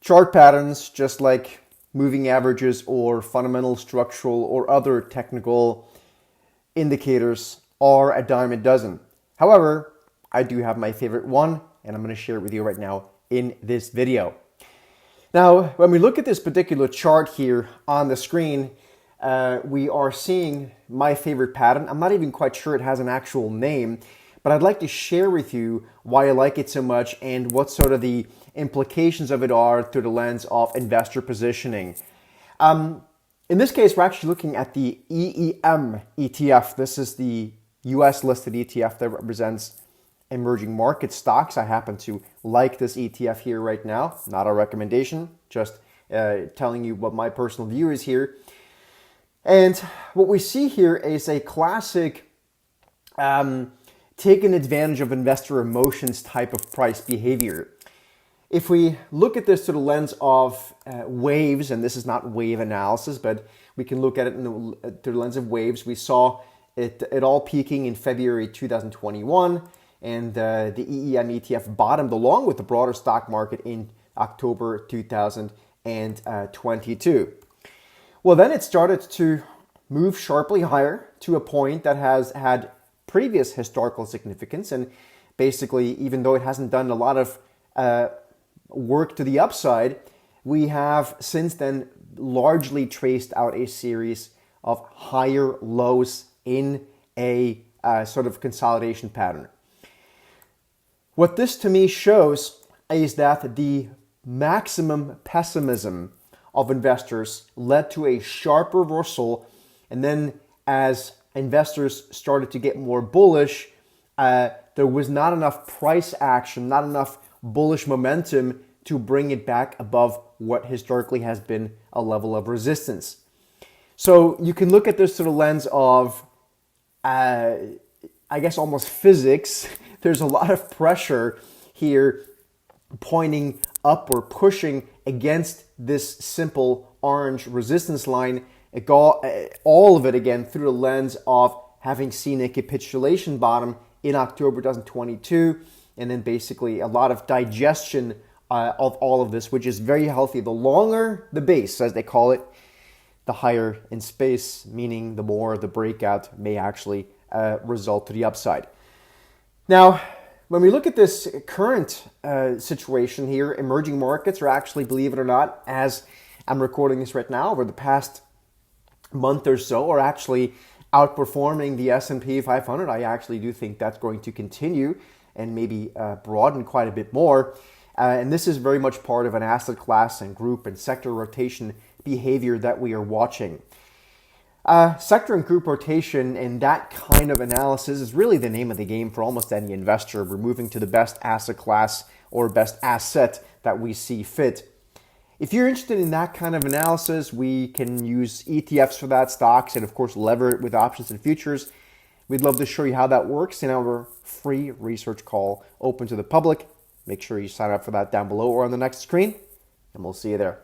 Chart patterns, just like moving averages or fundamental structural or other technical indicators, are a dime a dozen. However, I do have my favorite one, and I'm going to share it with you right now in this video. Now, when we look at this particular chart here on the screen, we are seeing my favorite pattern. I'm not even quite sure it has an actual name, but I'd like to share with you why I like it so much and what sort of the implications of it are through the lens of investor positioning. In this case, we're actually looking at the EEM ETF. This is the US listed ETF that represents emerging market stocks. I happen to like this ETF here right now. Not a recommendation, just telling you what my personal view is here. And what we see here is a classic taking advantage of investor emotions type of price behavior. If we look at this through the lens of waves, and this is not wave analysis, but we can look at it through the lens of waves, we saw it all peaking in February 2021, and the EEM ETF bottomed along with the broader stock market in October 2022. Well, then it started to move sharply higher to a point that has had previous historical significance, and basically, even though it hasn't done a lot of work to the upside, we have since then largely traced out a series of higher lows in a sort of consolidation pattern. What this to me shows is that the maximum pessimism of investors led to a sharp reversal, and then as investors started to get more bullish, there was not enough price action, not enough bullish momentum to bring it back above what historically has been a level of resistance. So you can look at this through the lens of, I guess, almost physics. There's a lot of pressure here pointing up or pushing against this simple orange resistance line. All of it, again, through the lens of having seen a capitulation bottom in October 2022, and then basically a lot of digestion of all of this, which is very healthy. The longer the base, as they call it, the higher in space, meaning the more the breakout may actually result to the upside. Now, when we look at this current situation here, emerging markets are actually, believe it or not, as I'm recording this right now, over the past month or so, are actually outperforming the S&P 500. I actually do think that's going to continue and maybe broaden quite a bit more. And this is very much part of an asset class and group and sector rotation behavior that we are watching. Sector and group rotation and that kind of analysis is really the name of the game for almost any investor. We're moving to the best asset class or best asset that we see fit. If you're interested in that kind of analysis, we can use ETFs for that, stocks, and of course lever it with options and futures. We'd love to show you how that works in our free research call open to the public. Make sure you sign up for that down below or on the next screen, and we'll see you there.